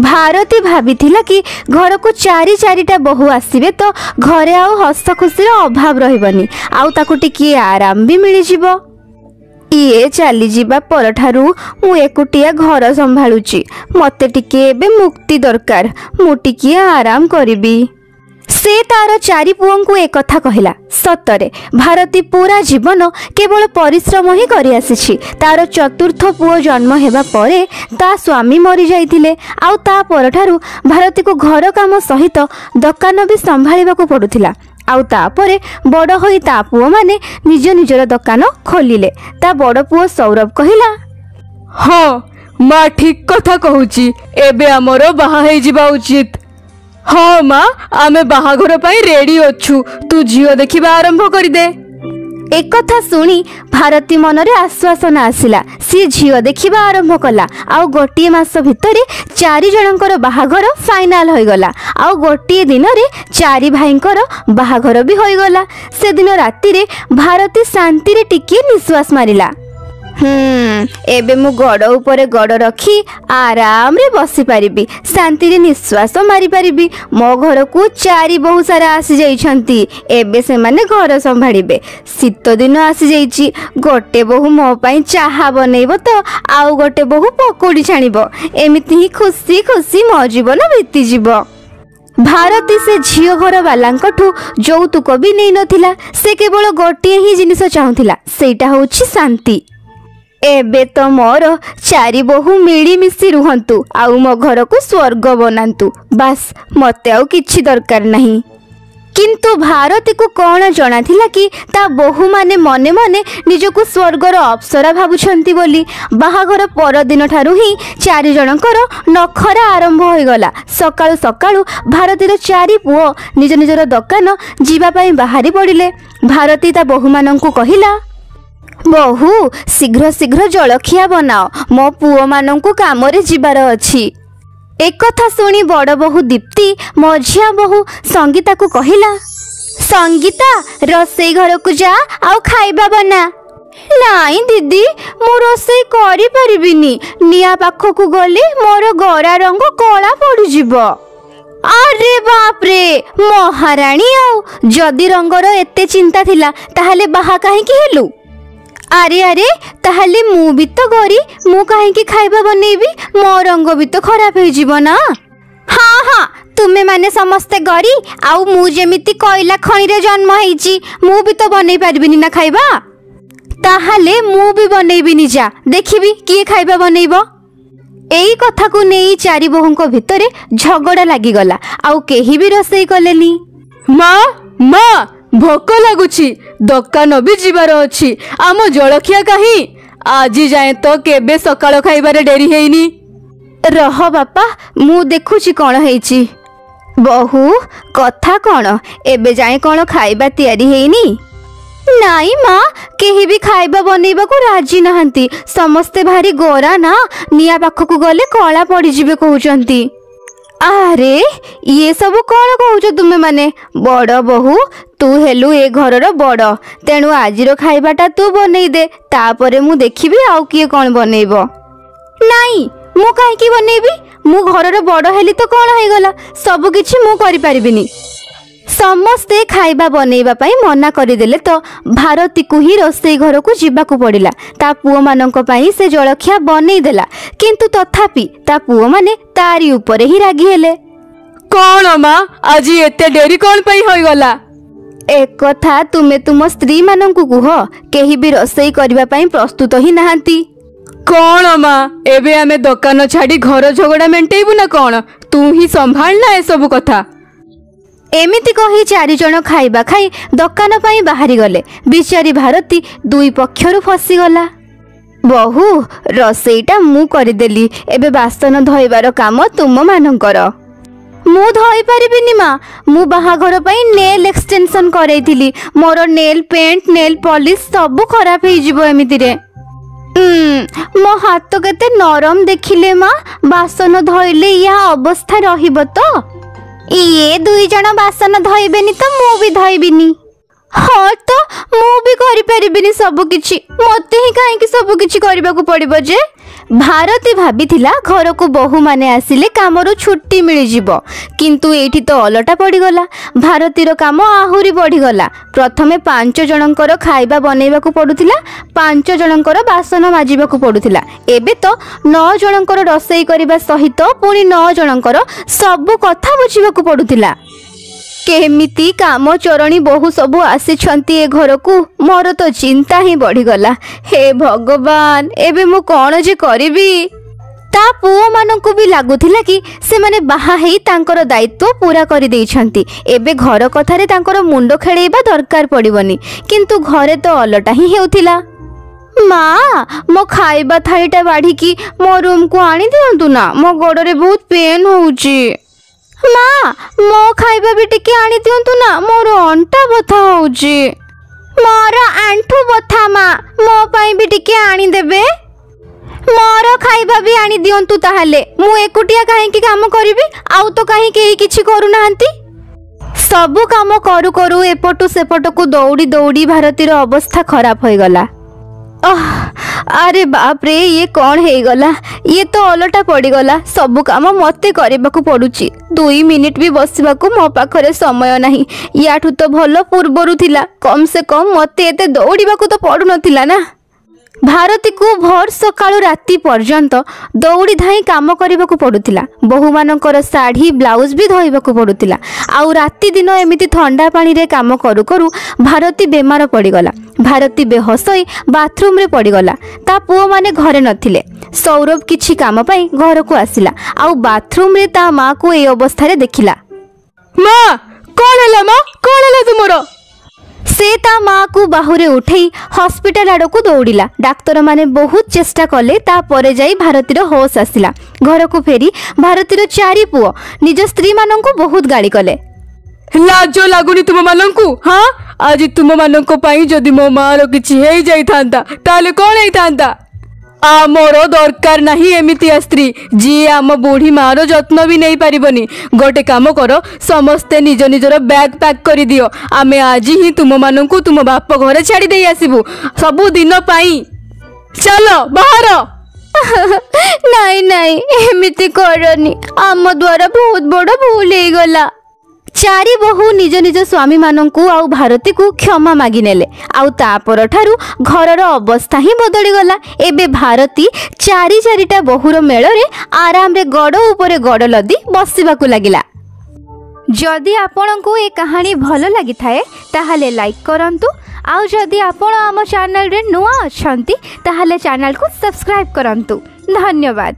भारती भाविथिला कि घर को चारि चारिटा बहु आसीबे तो घरे आउ हस खुशी अभाव रहिबनी आउ ताकू टिके आराम भी मिल जिवो। ये चली जीवा परठारू मु एकुटिया घर संभाळुची मते टिके एबे मुक्ति दरकार मु टिके आराम करिबी। से तार चारि पुओं को एक कथा कहला। सतरे भारती पूरा जीवन केवल परिश्रम ही करि आसीछि। तार चतुर्थ पुओ जन्म हेबा परे ता स्वामी मरि जाइथिले आउ ता परठारू भारती को घर काम सहित दुकान भी संभाळिबा को पडुथिला। आउ तापरे बड़ होई ता पुओ माने निज निजर दुकान खोलिले। ता बड़ पुओ सौरभ कहिला, हाँ माँ ठीक कथा कहूची एबे हमरो बाहा हे जिबा उचित। हाँ माँ आमे बाहाघर पाई रेडी अछु तू झियो देखिबा आरंभ करि दे। एक कथा सुनी भारती मनरे आश्वासन आसिला। सी झियो देखिबा आरंभ कला आउ गोटिए मास भितरे चारि जनकर बाहाघर फाइनल होई गला। आउ गोटिए दिन रे चारि भाईंकर बाहाघर भी होई गला। से दिन राति रे भारती शांति रे टिके निश्वास मारिला। एबे मु गड़ ऊपर गड़ रखी आराम रे बसी पारिबी शांति रे निश्वास मारी पारिबी। मो घर को चारि बहुत सारा आसी जाइछंती एबे से माने घर संभाळिबे। शीत दिन आसी जाइछि गोटे बहु मो पई चाहा बनेइबो तो आउ गोटे बहु पकोड़ी छाणिबो। एमिति ही खुशी खुशी मो जीवन बीती जीवो। भारती से झियो घर वालांकठू यौतुक भी नहीं नथिला। से केवल गोटे ही जिनिस चाहुथिला सेटा होछि शांति। एबे तो मोर चारि बहु मिली मिसी रुहंतु आउ मो घर को स्वर्ग बनांतु बास मते आउ किछि दरकार नहीं। किंतु भारती को कौन जना थिला कि ता बहु माने मने मने निजको स्वर्गर अप्सरा भाबुछंती बोली। बाहाघर पर दिन ठारू ही चारि जनकर नखरा आरंभ होई गला। सकाळु सकाळु भारतीर चारि पुओ निज निजर दुकान जीवा पई बाहरी पड़िले। भारती ता बहु माननकु कहिला, बहु शीघ्र शीघ्र जलखिया बनाओ मो पुओ माननकु कामरे जिबार अछि। एक कथा सुनी बड़ बहु दीप्ति मझिया बहु संगीता को कहिला, संगीता रोसई घर को जा आउ खाइबा बना। नाई दीदी मु रोसई करि परिबिनी निया पाखो को गले मोर गरा रंग कला पड़ जिवो। अरे बाप रे महाराणी आउ जदि रंगर एते चिंता थिला ताहले बाहा काहे कि हेलु। अरे अरे ताहले मु भी तो गरी मु काहे कि खाइबा बनेबी मो रंग भी तो खराब हो जीवो ना। हाँ हाँ तुमे माने समस्ते गरी आउ मु जेमिति कोइला खणी रे जन्म हेइची मु भी तो बनै पारबिनी ना खाइबा। ताहले मु भी बनेबिनी जा देखिबी किए खाइबा बनेइबो। एई कथा को नेई चारि बहुंको भितरे झगड़ा लागि गला आउ केही भी रोसई कलेनी। माँ माँ भोक लगुची दुकान भी जीवार अछि आम जलखिया कहीं आज जाए तो केबे सकाळ खाइबारे डेरी हेइनी। रह बापा मु देखुची कौन हेइची। बहु कथा कौन एबे जाए कौन खाइबा तैयारी हेइनी। नाई माँ केही भी खाइबा बनेइबा को राजी नहंती समस्ते भारी गोरा ना निया पाखकु गले कला पड़ी जिबे कहउचंती। अरे ये सब कौन कहूच तुमे माने बड़ बहु तू हेलु ए घरर बड़ तेणु आजिर खाइबाटा तू बनेई दे तापरे मु देखिबी आउ किए कौन बनेइबो। नाई मु काहे की बनेइबी मु घरर बड़ हेली तो कौन हे गला सब किछि मु करि परिबिनी। समस्ते खाइबा बनेइबा पई मना करिदेले तो भारती को ही रोसई घर को जीवा को पड़िला। ता पुओ मानक पई से जलखिया बनेई देला किंतु तथापि ता पुओ माने तारी ऊपर ही रागी हेले। कौन माँ आज एते डेरी कौन पई होई गला। एक कथा तुमे तुम स्त्री माननकु कुह केही भी रोसई करबा पई प्रस्तुत ही नाहंती। कौन माँ एबे आमे दुकान छाड़ी घर झगड़ा मेंटेइबु ना कौन तू ही संभाल ना ए सब कथा। एमिति कही चारि जण खाइबा खाई दुकान पाई बाहरी गले। बिचारी भारती दुई पक्षरु फसी गला। बहु रोसईटा मु करिदेली एबे बासन धोइबार काम तुम मानकर। मु धोई परिबिनी माँ मु बाहाघर पाई नेल एक्सटेंशन करैथिली मोर नेल पेंट नेल पॉलिश सब खराब हो जिवो एमिति रे। मो हाथ केते नरम देखिले माँ बासन धोइले या अवस्था रहिबो तो। ये दुई जण बासन धोइबेनी तो मु भी धोइबिनी। हाँ तो मु भी करि परिबिनी सब किछि मते ही काहे सब किछि करबाकू पड़िबो जे। भारती भाबिथिला घर को बहु माने आसिले कामरो छुट्टी मिल जिवो किंतु एठी तो अलटा पड़ीगला। भारतीर काम आहुरी बढ़ीगला। प्रथमे 5 जनकर खाइबा बनैबाकू पड़ुथिला, 5 जनकर बासन माजिबाकू पड़ुथिला। एबे तो 9 जनकर रसोई करिबा सहित पुणी 9 जनकर सब कथा बुझिबाकू पड़ुथिला। केमिति काम चरणी बहु सबु आसीछंती ए घर को मोर तो चिंता ही बढ़ीगला। हे भगवान एबे मु कौन जे करिबी। ता पुओ मानकु भी लागुथिला कि से माने बाहा हेई तांकर दायित्व पूरा करि देइछंती। एबे घर कथारे तांकर मुंडो खेळेबा दरकार पड़िबनी किंतु घरे तो अलटा ही हेउथिला। माँ मो खाइबा थाईटा बाढ़ी की मो रूम को आनी दियंतु ना, मो गोड़रे बहुत पेन होउची। माँ मो खाइबा भी टिके आनी दियंतु ना, मोर अंटा बथा होउची। मोर आंठू बथा माँ, मो पाई भी टिके आनी देबे। मोर खाइबा भी आनी दियंतु ताहाले, मु एकुटिया काहे की काम करिबी, आउ तो काहे केही किछि करू नाहंती। सबु काम करू करू एपटु सेपटकु दौड़ी दौड़ी भारतीर अवस्था खराब होई गला। अरे बाप रे ये कौन है गला, ये तो अलटा पड़ी गला। सबु काम मते करबाकू पड़ुची, 2 मिनिट भी बसबाकू मो पाखरे समय नाही। याठू तो भलो पूर्वरु थिला, कम से कम मते एते दौड़ीबाकू तो पड़ु नथिला ना। भारती को भोर सकाळु राति पर्यंत दौड़ी धाई काम करबाकू पड़ुथिला। बहु मानकर साड़ी ब्लाउज भी धोइबाकू पड़ुथिला। आउ राति दिन एमिति ठंडा पानी रे काम करू करू भारती बेमार पड़ीगला। भारती बेहोश होई बाथरूम रे पड़ीगला। ता पुओ माने घरे नथिले। सौरभ किछि काम पाई घर को आसिला, आउ बाथरूम रे ता माँ को ए अवस्था रे देखिला। माँ कौन हैला, माँ कौन हैला तुमरो? से ता माँ को बाहुरे उठेई हॉस्पिटल आड़ को दौड़िला। डाक्तर माने बहुत चेष्टा कले, ता परे जाई भारतीर होश आसिला। घर को फेरी भारतीर 4 पुओ निज स्त्री माननकु बहुत गाड़ी कले। लाजो लागुनी तुम माननकु? हाँ आज तुम माननको पाई जदि मो मार किछि हेई जाई थांता ताले कोन हेई थांता। आमर दरकार नहीं एमितिया स्त्री जी आम बुढ़ी मार जत्न भी नहीं पारिबनी। गोटे काम कर, समस्ते निज निजर बैग पैक कर दियो, आमे आज ही तुम माननकु तुम बाप घरे छाड़ी देई आसीबु सबु दिन पाई। चलो बाहर। नहीं नहीं एमिति करनी, आम द्वारा बहुत बड़ भूल हो गला। 4 बहु निज निज स्वामी माननकु आउ भारती को क्षमा मागी नेले। आउ तापर ठारू घरर अवस्था ही बदली गला। एबे भारती 4 बहुर मेल रे आराम रे गड़ उपरे गड़ लदी बसिबाकू लागिला। जदि आपनकु ए कहानी भलो लागि थाए ताहाले लाइक करंतु, आउ जदि आपण आम चैनल रे नुआ अछंती ताहाले चैनल को सब्सक्राइब करंतु। धन्यवाद।